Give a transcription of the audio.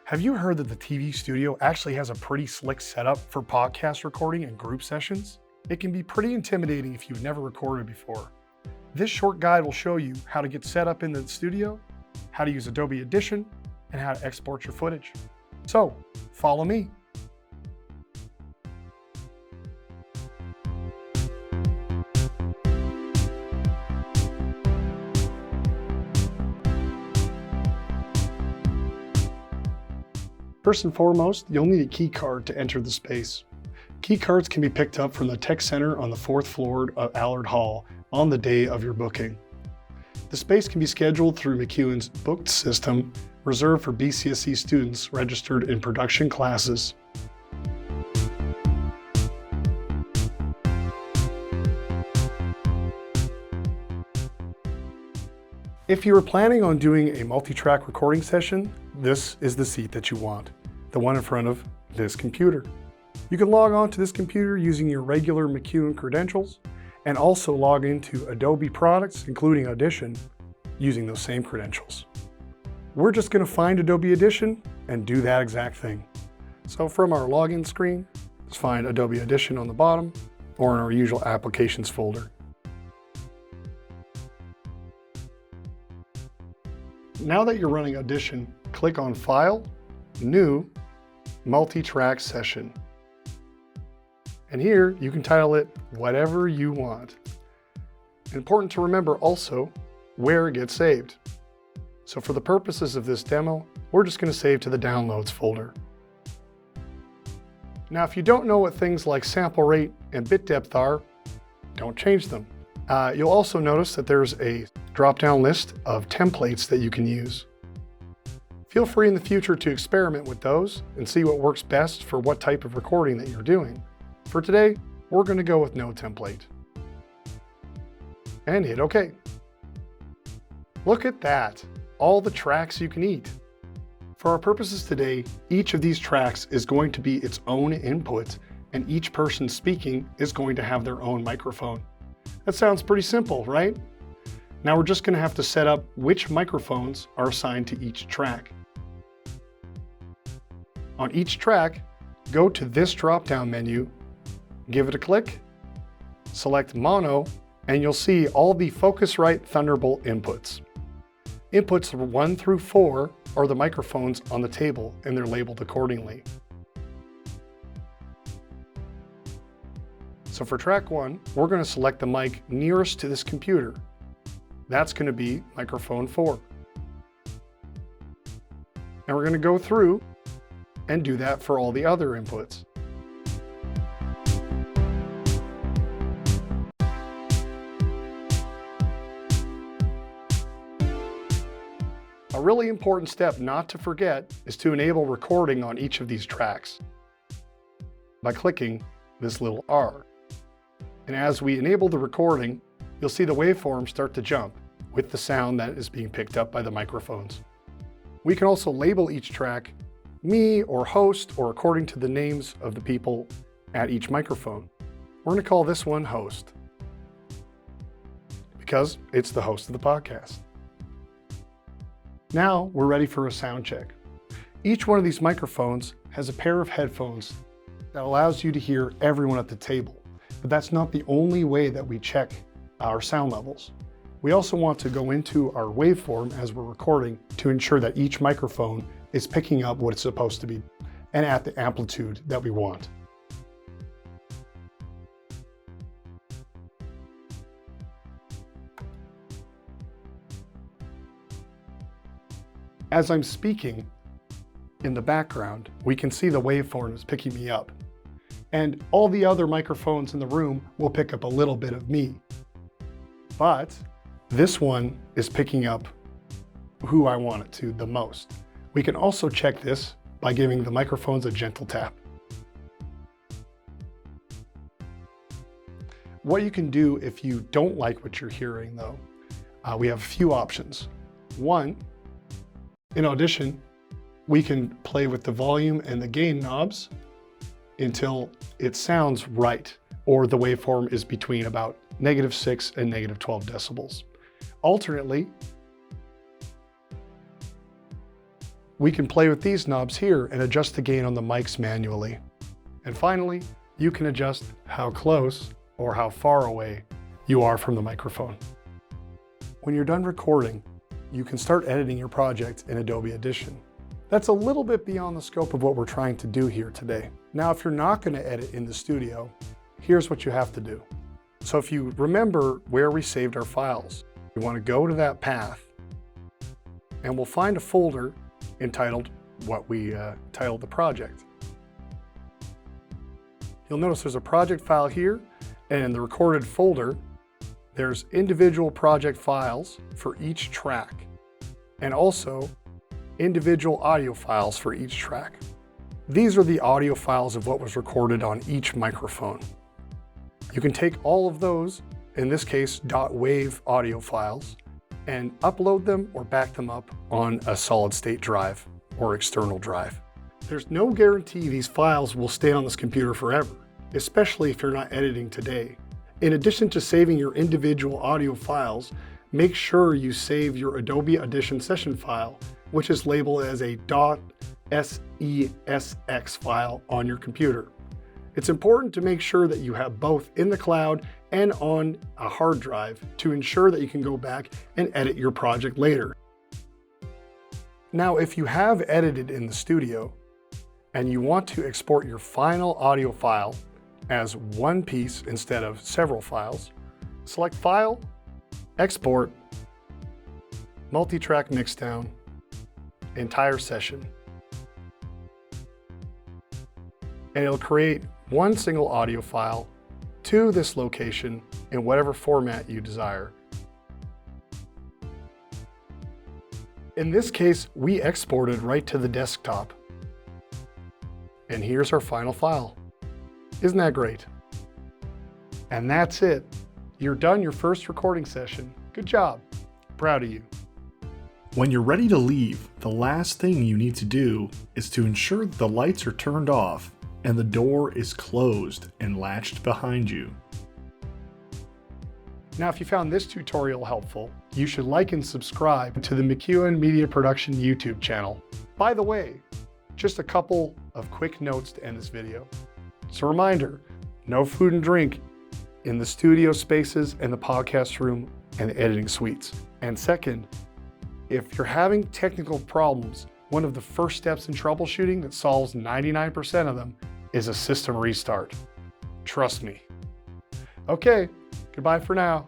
Have you heard that the TV studio actually has a pretty slick setup for podcast recording and group sessions? It can be pretty intimidating if you've never recorded before. This short guide will show you how to get set up in the studio, how to use Adobe Audition, and how to export your footage. So, follow me. First and foremost, you'll need a key card to enter the space. Key cards can be picked up from the Tech Center on the 4th floor of Allard Hall on the day of your booking. The space can be scheduled through MacEwan's booked system, reserved for BCSE students registered in production classes. If you are planning on doing a multi-track recording session, this is the seat that you want, the one in front of this computer. You can log on to this computer using your regular MacEwan credentials and also log into Adobe products, including Audition, using those same credentials. We're just going to find Adobe Audition and do that exact thing. So from our login screen, let's find Adobe Audition on the bottom or in our usual applications folder. Now that you're running Audition, click on File, New, Multi-Track Session. And here you can title it whatever you want. Important to remember also where it gets saved. So for the purposes of this demo, we're just going to save to the Downloads folder. Now if you don't know what things like sample rate and bit depth are, don't change them. You'll also notice that there's a drop-down list of templates that you can use. Feel free in the future to experiment with those and see what works best for what type of recording that you're doing. For today, we're going to go with no template. And hit OK. Look at that, all the tracks you can eat. For our purposes today, each of these tracks is going to be its own input, and each person speaking is going to have their own microphone. That sounds pretty simple, right? Now we're just going to have to set up which microphones are assigned to each track. On each track, go to this drop-down menu, give it a click, select Mono, and you'll see all the Focusrite Thunderbolt inputs. Inputs 1 through 4 are the microphones on the table, and they're labeled accordingly. So for track 1, we're going to select the mic nearest to this computer. That's going to be microphone 4. And we're going to go through and do that for all the other inputs. A really important step not to forget is to enable recording on each of these tracks by clicking this little R. And as we enable the recording, you'll see the waveform start to jump with the sound that is being picked up by the microphones. We can also label each track me or host or according to the names of the people at each microphone. We're going to call this one host because it's the host of the podcast. Now we're ready for a sound check. Each one of these microphones has a pair of headphones that allows you to hear everyone at the table. But that's not the only way that we check our sound levels. We also want to go into our waveform as we're recording to ensure that each microphone is picking up what it's supposed to be and at the amplitude that we want. As I'm speaking, in the background, we can see the waveform is picking me up. And all the other microphones in the room will pick up a little bit of me. But this one is picking up who I want it to the most. We can also check this by giving the microphones a gentle tap. What you can do if you don't like what you're hearing though, we have a few options. One, in Audition, we can play with the volume and the gain knobs until it sounds right, or the waveform is between about -6 and -12 decibels. Alternately, we can play with these knobs here and adjust the gain on the mics manually. And finally, you can adjust how close or how far away you are from the microphone. When you're done recording, you can start editing your project in Adobe Audition. That's a little bit beyond the scope of what we're trying to do here today. Now, if you're not going to edit in the studio, here's what you have to do. So if you remember where we saved our files, you want to go to that path, and we'll find a folder entitled what we titled the project. You'll notice there's a project file here, and in the recorded folder, there's individual project files for each track, and also individual audio files for each track. These are the audio files of what was recorded on each microphone. You can take all of those, in this case .wav audio files, and upload them or back them up on a solid state drive or external drive. There's no guarantee these files will stay on this computer forever, especially if you're not editing today. In addition to saving your individual audio files, make sure you save your Adobe Audition session file, which is labeled as a .sesx file on your computer. It's important to make sure that you have both in the cloud and on a hard drive to ensure that you can go back and edit your project later. Now, if you have edited in the studio and you want to export your final audio file as one piece instead of several files, select File, Export, Multitrack Mixdown, Entire Session. And it'll create one single audio file to this location in whatever format you desire. In this case, we exported right to the desktop. And here's our final file. Isn't that great? And that's it. You're done your first recording session. Good job. Proud of you. When you're ready to leave, the last thing you need to do is to ensure that the lights are turned off and the door is closed and latched behind you. Now, if you found this tutorial helpful, you should like and subscribe to the MacEwan Media Production YouTube channel. By the way, just a couple of quick notes to end this video. It's a reminder, no food and drink in the studio spaces and the podcast room and the editing suites. And second, if you're having technical problems, one of the first steps in troubleshooting that solves 99% of them is a system restart. Trust me. Okay, goodbye for now.